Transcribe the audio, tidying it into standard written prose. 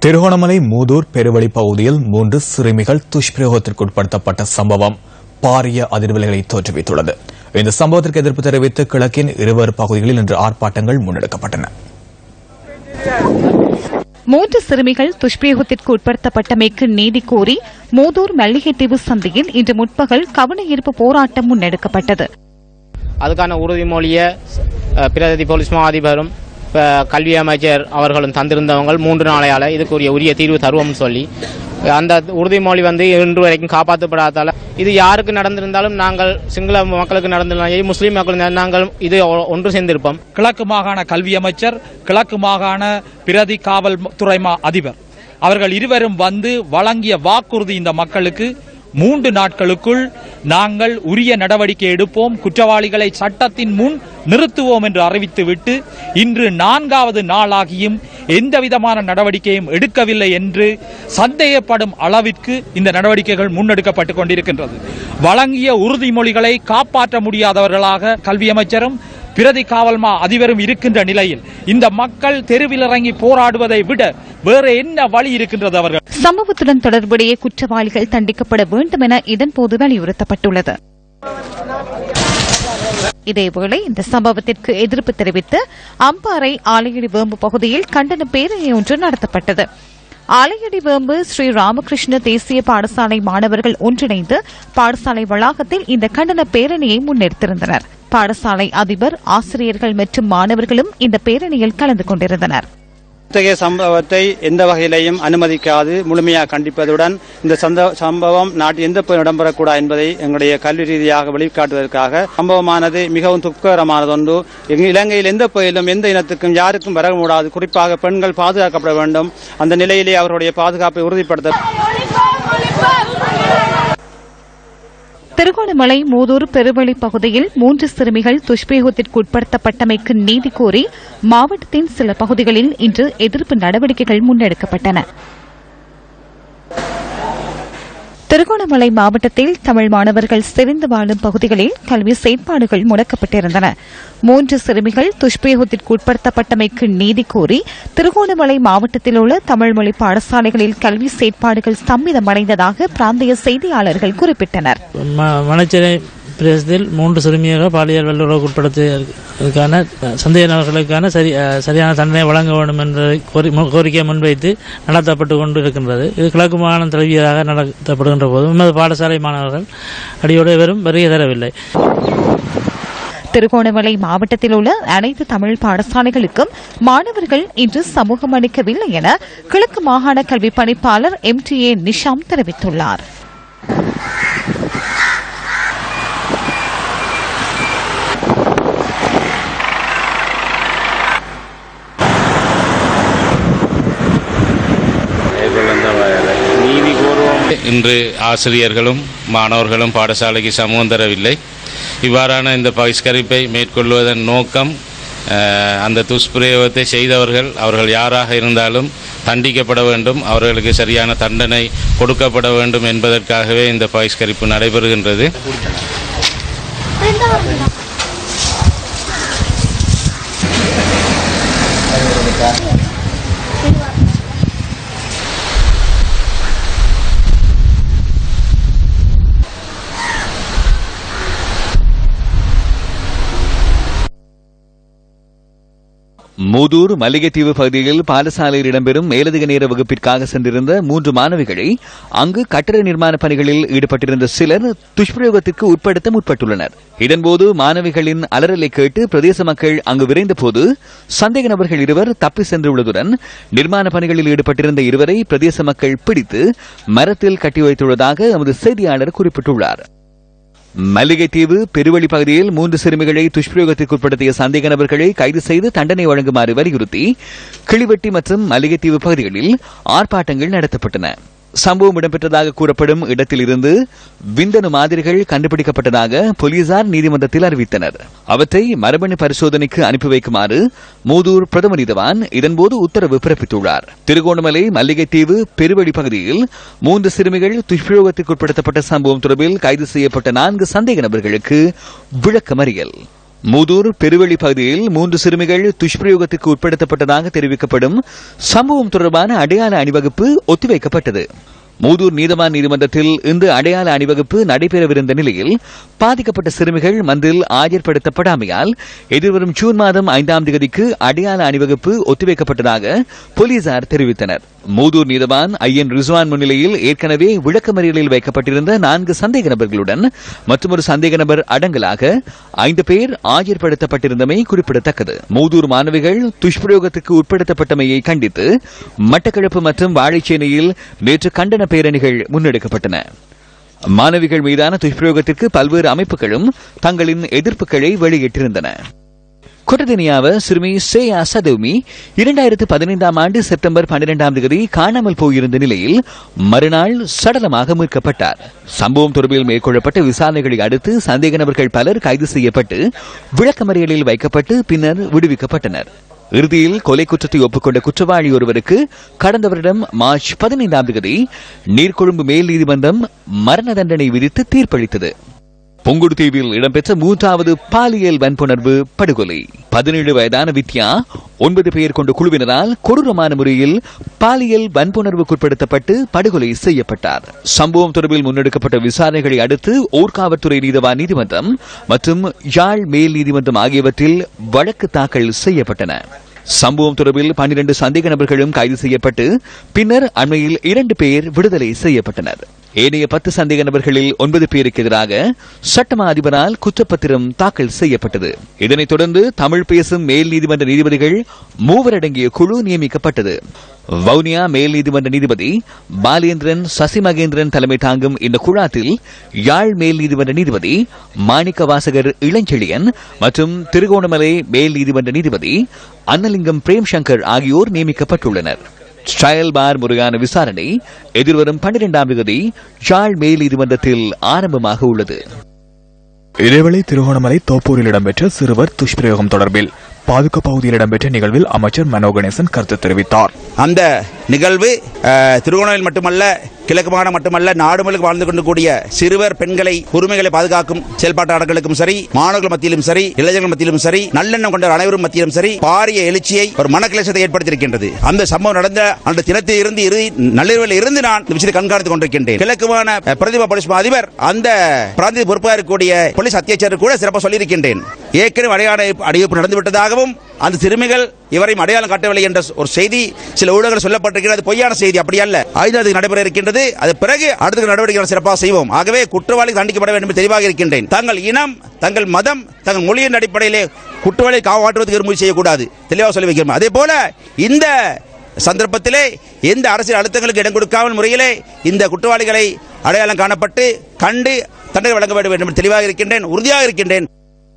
திருகோணமலை மூதூர் பெருவழி பகுதியில் 3 சிறுமிகள் துஷ்பிரயோகத்திற்குட்படுத்தப்பட்ட சம்பவம் பாரிய அதிர்வலைகளை தோற்றுவித்துள்ளது. இந்த சம்பவத்திற்கு எதிர்ப்பு தெரிவித்து கிழக்கின் இருவேறு பகுதிகளில் இன்று ஆர்ப்பாட்டங்கள் முன்னெடுக்கப்பட்டன. 3 சிறுமிகள் துஷ்பிரயோகத்திற்கு உட்படுத்தப்பட்டமைக்கு நீதி கோரி மூதூர் மல்லிகைத்தீவு சந்தையில் இன்று முற்பகல் கவன ஈர்ப்பு போராட்டம் முன்னெடுக்கப்பட்டது. அதுக்கான உறுதிமொழியை பிரதி போலீஸ் மா அதிபரும் கல்வி அமைச்சர் அவர்களும் தந்திருந்தவங்க 3 நாளையால இதுக்குரிய உரிய தீர்வு தருவோம்னு சொல்லி அந்த உறுதிமொழி இன்று வரைக்கும் காப்பாற்றப்படாதால இது யாருக்கு நடந்திருந்தாலும் நாங்கள் சிங்கள மக்களுக்கு நடந்திருந்தாலும் முஸ்லீம் மக்களுக்கு நாங்கள் இது ஒன்று சேர்ந்திருப்போம். கிழக்கு மாகாண கல்வி அமைச்சர், கிழக்கு மாகாண பிரதி காவல் துறை அதிபர் அவர்கள் இருவரும் வழங்கிய வாக்குறுதி இந்த மக்களுக்கு 3 நாட்களுக்குள் நாங்கள் உரிய நடவடிக்கை எடுப்போம், குற்றவாளிகளை சட்டத்தின் முன் நிறுத்துவோம் என்று அறிவித்துவிட்டு இன்று 4வது நாளாகியும் எந்தவிதமான நடவடிக்கையும் எடுக்கவில்லை என்று சந்தேகப்படும் அளவிற்கு இந்த நடவடிக்கைகள் முன்னெடுக்கப்பட்டுக் கொண்டிருக்கின்றது. வழங்கிய உறுதிமொழிகளை காப்பாற்ற முடியாதவர்களாக கல்வி அமைச்சரும் பிரதி காவல் அதிபரும் இருக்கின்ற நிலையில் இந்த மக்கள் தெருவில் இறங்கி போராடுவதை விட வேறு என்ன வழி இருக்கின்றது? அவர்கள் சம்பவத்துடன் தொடர்புடைய குற்றவாளிகள் தண்டிக்கப்பட வேண்டும் என இதன்போது வலியுறுத்தப்பட்டுள்ளது. இதேவேளை இந்த சம்பவத்திற்கு எதிர்ப்பு தெரிவித்து அம்பாறை ஆலையடி வேம்பு பகுதியில் கண்டன பேரணி ஒன்று நடத்தப்பட்டது. ஆலையடி வேம்பு ஸ்ரீ ராமகிருஷ்ண தேசிய பாடசாலை மாணவர்கள் ஒன்றிணைந்து பாடசாலை வளாகத்தில் இந்த கண்டன பேரணியை முன்னெடுத்திருந்தனர். பாடசாலை அதிபர், ஆசிரியர்கள் மற்றும் மாணவர்களும் இந்த பேரணியில் கலந்து கொண்டிருந்தனர். இத்தகைய சம்பவத்தை எந்த வகையிலையும் அனுமதிக்காது முழுமையாக கண்டிப்பதுடன் இந்த சம்பவம் நாட்டில் எந்த இடம்பெறக்கூடாது என்பதை எங்களுடைய கல்வி ரீதியாக வெளிக்காட்டுவதற்காக சம்பவமானது மிகவும் துக்ககரமானது ஒன்று. இலங்கையில் எந்த பகுதியிலும் எந்த இனத்துக்கும் யாருக்கும் வரக்கூடாது, குறிப்பாக பெண்கள் பாதுகாக்கப்பட வேண்டும். அந்த நிலையிலே அவருடைய பாதுகாப்பை உறுதிப்படுத்த திருகோணமலை மூதூர் பெருவழி பகுதியில் 3 சிறுமிகள் துஷ்பிரயோகத்திற்கு உட்படுத்தப்பட்டமைக்கு நீதி கோரி மாவட்டத்தின் சில பகுதிகளில் இன்று எதிர்ப்பு நடவடிக்கைகள் முன்னெடுக்கப்பட்டன. திருகோணமலை மாவட்டத்தில் தமிழ் மாணவர்கள் செறிந்து வாழும் பகுதிகளில் கல்வி செயற்பாடுகள் முடக்கப்பட்டிருந்தன. 3 சிறுமிகள் துஷ்பிரயோகத்திற்கு உட்படுத்தப்பட்டமைக்கு நீதி கோரி திருகோணமலை மாவட்டத்தில் உள்ள தமிழ் மொழி பாடசாலைகளில் கல்வி செயற்பாடுகள் ஸ்தம்பிதமடைந்ததாக பிராந்திய செய்தியாளர்கள் குறிப்பிட்டனர். பிரதேசத்தில் 3 சிறுமியாக பாலியல் வல்லுறவுக்கு உட்படுத்துவதற்கான சந்தேக நபர்களுக்கான சரியான தண்டனை வழங்க வேண்டும் என்ற கோரிக்கையை முன்வைத்து நடத்தப்பட்டுக் கொண்டிருக்கின்றது. இது கிழக்கு மாகாணம் தழுவியதாக நடத்தப்படுகின்ற போது உமது பாடசாலை மாணவர்கள் அடியோடு வெறும் வருகை தரவில்லை. திருகோணமலை மாவட்டத்தில் உள்ள அனைத்து தமிழ் பாடசாலைகளுக்கும் மாணவர்கள் இன்று சமூகம் அளிக்கவில்லை என கிழக்கு மாகாண கல்வி பணிப்பாளர் MTA நிஷாம் தெரிவித்துள்ளார். இன்று ஆசிரியர்களும் மாணவர்களும் பாடசாலைக்கு சமூகம் தரவில்லை. இவ்வாறான இந்த பகிஷ்கரிப்பை மேற்கொள்வதன் நோக்கம் அந்த துஷ்பிரயோகத்தை செய்தவர்கள் அவர்கள் யாராக இருந்தாலும் தண்டிக்கப்பட வேண்டும், அவர்களுக்கு சரியான தண்டனை கொடுக்கப்பட வேண்டும் என்பதற்காகவே இந்த பகிஷ்கரிப்பு நடைபெறுகின்றது. மூதூர் மல்லிகைத்தீவு பகுதியில் பாடசாலையில் இடம்பெறும் மேலதிக நேர வகுப்பிற்காக சென்றிருந்த 3 மாணவிகளை அங்கு கட்டட நிர்மாண பணிகளில் ஈடுபட்டிருந்த சிலர் துஷ்பிரயோகத்திற்கு உட்படுத்த முற்பட்டுள்ளனர். இதன்போது மாணவிகளின் அலறலை கேட்டு பிரதேச மக்கள் அங்கு விரைந்தபோது சந்தேக நபர்கள் 2 தப்பி சென்றுள்ளதுடன் நிர்மாண பணிகளில் ஈடுபட்டிருந்த 2 பிரதேச மக்கள் பிடித்து மரத்தில் கட்டி வைத்துள்ளதாக எமது செய்தியாளர் குறிப்பிட்டுள்ளார். மல்லிகைத்தீவு பெருவழி பகுதியில் 3 சிறுமிகளை துஷ்பிரயோகத்திற்கு உட்படுத்திய சந்தேக நபர்களை கைது செய்து தண்டனை வழங்குமாறு வலியுறுத்தி கிளிவெட்டி மற்றும் மல்லிகைத்தீவு பகுதிகளில் ஆர்ப்பாட்டங்கள் நடத்தப்பட்டன. சம்பவம் இடம்பெற்றதாக கூறப்படும் இடத்தில் இருந்து விந்தணு மாதிரிகள் கண்டுபிடிக்கப்பட்டதாக போலீசார் நீதிமன்றத்தில் அறிவித்தனர். அவற்றை மரபணு பரிசோதனைக்கு அனுப்பி வைக்குமாறு மூதூர் பிரதம நீதவான் இதன்போது உத்தரவு பிறப்பித்துள்ளார். திருகோணமலை மல்லிகைத்தீவு பெருவழி பகுதியில் 3 சிறுமிகள் துஷ்பிரயோகத்திற்கு உட்படுத்தப்பட்ட சம்பவம் தொடர்பில் கைது செய்யப்பட்ட 4 சந்தேக நபர்களுக்கு விளக்கமறியல். மூதூர் பெருவெளி பகுதியில் 3 சிறுமிகள் துஷ்பிரயோகத்திற்கு உட்படுத்தப்பட்டதாக தெரிவிக்கப்படும் சம்பவம் தொடர்பான அடையாள அணிவகுப்பு ஒத்திவைக்கப்பட்டது. மூதூர் நீதவான் நீதிமன்றத்தில் இன்று அடையாள அணிவகுப்பு நடைபெறவிருந்த நிலையில் பாதிக்கப்பட்ட சிறுமிகள் மந்தில் ஆஜர்படுத்தப்படாமையால் எதிர்வரும் ஜூன் மாதம் 5ஆம் தேதிக்கு அடையாள அணிவகுப்பு ஒத்திவைக்கப்பட்டதாக போலீசார் தெரிவித்தனர். மூதூர் நீதவான் ஐயன் ரிஸ்வான் முன்னிலையில் ஏற்கனவே விளக்கமறியலில் வைக்கப்பட்டிருந்த 4 சந்தேக நபர்களுடன் மற்றொரு சந்தேக நபர் அடங்கலாக 5 பேர் ஆஜர்படுத்தப்பட்டிருந்தமை குறிப்பிடத்தக்கது. மூதூர் மாணவிகள் துஷ்பிரயோகத்துக்கு உட்படுத்தப்பட்டமையை கண்டித்து மட்டக்களப்பு மற்றும் வாழைச்சேனையில் நேற்று கண்டன பேரணிகள் முன்னெடுக்கப்பட்டன. மாணவிகள் மீதான துஷ்பிரயோகத்திற்கு பல்வேறு அமைப்புகளும் தங்களின் எதிர்ப்புகளை வெளியிட்டிருந்தன. கொட்டதினியாவ சிறுமி சேயா சதோமி 2015ஆம் ஆண்டு செப்டம்பர் 12ஆம் தேதி காணாமல் போயிருந்த நிலையில் மறுநாள் சடலமாக மீட்கப்பட்டார். சம்பவம் தொடர்பில் மேற்கொள்ளப்பட்ட விசாரணைகளை அடுத்து சந்தேக நபர்கள் பலர் கைது செய்யப்பட்டு விளக்கமறியலில் வைக்கப்பட்டு பின்னர் விடுவிக்கப்பட்டனர். இறுதியில் கொலை குற்றத்தை ஒப்புக்கொண்ட குற்றவாளி ஒருவருக்கு கடந்த வருடம் மார்ச் 15ஆம் தேதி நீர்கொழும்பு மேல் நீதிமன்றம் மரண தண்டனை விதித்து தீர்ப்பளித்தது. புங்குடுதீவில் இடம்பெற்ற 3வது பாலியல் வன்புணர்வு படுகொலை. 17 வயதான வித்யா 9 பேர் கொண்ட குழுவினரால் கொடூரமான முறையில் பாலியல் வன்புணர்வுக்குட்படுத்தப்பட்டு படுகொலை செய்யப்பட்டார். சம்பவம் தொடர்பில் முன்னெடுக்கப்பட்ட விசாரணைகளை அடுத்து ஊர்காவல்துறை நீதவான் நீதிமன்றம் மற்றும் யாழ் மேல் நீதிமன்றம் ஆகியவற்றில் வழக்கு தாக்கல் செய்யப்பட்டன. சம்பவம் தொடர்பில் 12 சந்தேக நபர்களும் கைது செய்யப்பட்டு பின்னர் அண்மையில் 2 பேர் விடுதலை செய்யப்பட்டனர். ஏனைய 10 சந்தேக நபர்களில் 9 பேருக்கு எதிராக சட்டமா அதிபரால் குற்றப்பத்திரம் தாக்கல் செய்யப்பட்டது. இதனைத் தொடர்ந்து தமிழ் பேசும் மேல் நீதிமன்ற நீதிபதிகள் 3 அடங்கிய குழு நியமிக்கப்பட்டது. வவுனியா மேல் நீதிமன்ற நீதிபதி பாலேந்திரன் சசிமகேந்திரன் தலைமை தாங்கும் இந்த குழாத்தில் யாழ் மேல் நீதிமன்ற நீதிபதி மாணிக்க வாசகர் இளஞ்செழியன் மற்றும் திருகோணமலை மேல் நீதிமன்ற நீதிபதி அன்னலிங்கம் பிரேம்சங்கர் ஆகியோர் நியமிக்கப்பட்டுள்ளனர். ட்ரையல் பார் முறையான விசாரணை எதிர்வரும் 12ஆம் தேதி யாழ் மேல் நீதிமன்றத்தில் ஆரம்பமாக உள்ளது. இதேவேளை திருகோணமலை தோப்பூரில் இடம்பெற்ற சிறுவர் துஷ்பிரயோகம் தொடர்பில் பாதுகா பகுதியில் இடம்பெற்ற நிகழ்வில் அமைச்சர் மனோ கணேசன் கருத்து தெரிவித்தார். அந்த நிகழ்வு திருகோணமலை மட்டுமல்ல, கிழக்கு மாகாணம் மட்டுமல்ல, நாடு முழுக்க வாழ்ந்து கொண்டு கூடிய சிறுவர் பெண்களை உரிமைகளை பாதுகாக்கும் செயல்பாட்டாளர்களுக்கும் சரி, மாணவர்கள் மத்தியிலும் சரி, இளைஞர்கள் மத்தியிலும் சரி, நல்லெண்ணம் கொண்ட அனைவரும் மத்தியிலும் சரி பாரிய எழுச்சியை ஒரு மனக்கிளேசத்தை ஏற்படுத்தியிருக்கின்றது. அந்த சம்பவம் நடந்த அந்த தினத்தில் இருந்து நள்ளிரவில் இருந்து நான் இந்த விஷயத்தை கண்காணித்துக் கொண்டிருக்கின்றேன். கிழக்கு மாகாண பிரதிபா போலீஸ் அதிபர் அந்த பிராந்திய பொறுப்பாக இருக்கக்கூடிய போலீஸ் அத்தியட்சர் கூட சிறப்பாக சொல்லியிருக்கின்றேன். ஏற்கனவே அடையாள அடிவப்பு நடந்துவிட்டதாகவும் அந்த சிறுமிகள் இவரையும் அடையாளம் காட்டவில்லை என்ற ஒரு செய்தி சில ஊடகங்கள் சொல்லப்பட்டிருக்கிறது. பொய்யான செய்தி, அப்படி அல்ல. 5ஆம் தேதி நடைபெற இருக்கின்றது. அது பிறகு அடுத்த நடவடிக்கைகளை சிறப்பாக செய்வோம். ஆகவே குற்றவாளி தண்டிக்கப்பட வேண்டும் என்று தெளிவாக இருக்கின்றேன். தங்கள் இனம், தங்கள் மதம், தங்கள் மொழியின் அடிப்படையிலே குற்றவாளியை காப்பாற்றுவதற்கு முயற்சி செய்யக்கூடாது, தெளிவாக சொல்லி வைக்கிறோம். அதே போல இந்த சந்தர்ப்பத்திலே எந்த அரசியல் அழுத்தங்களுக்கு இடம் கொடுக்காமல் முறையிலே இந்த குற்றவாளிகளை அடையாளம் காணப்பட்டு கண்டு தண்டனை வழங்க வேண்டும் என்று தெளிவாக இருக்கின்றேன், உறுதியாக இருக்கின்றேன்.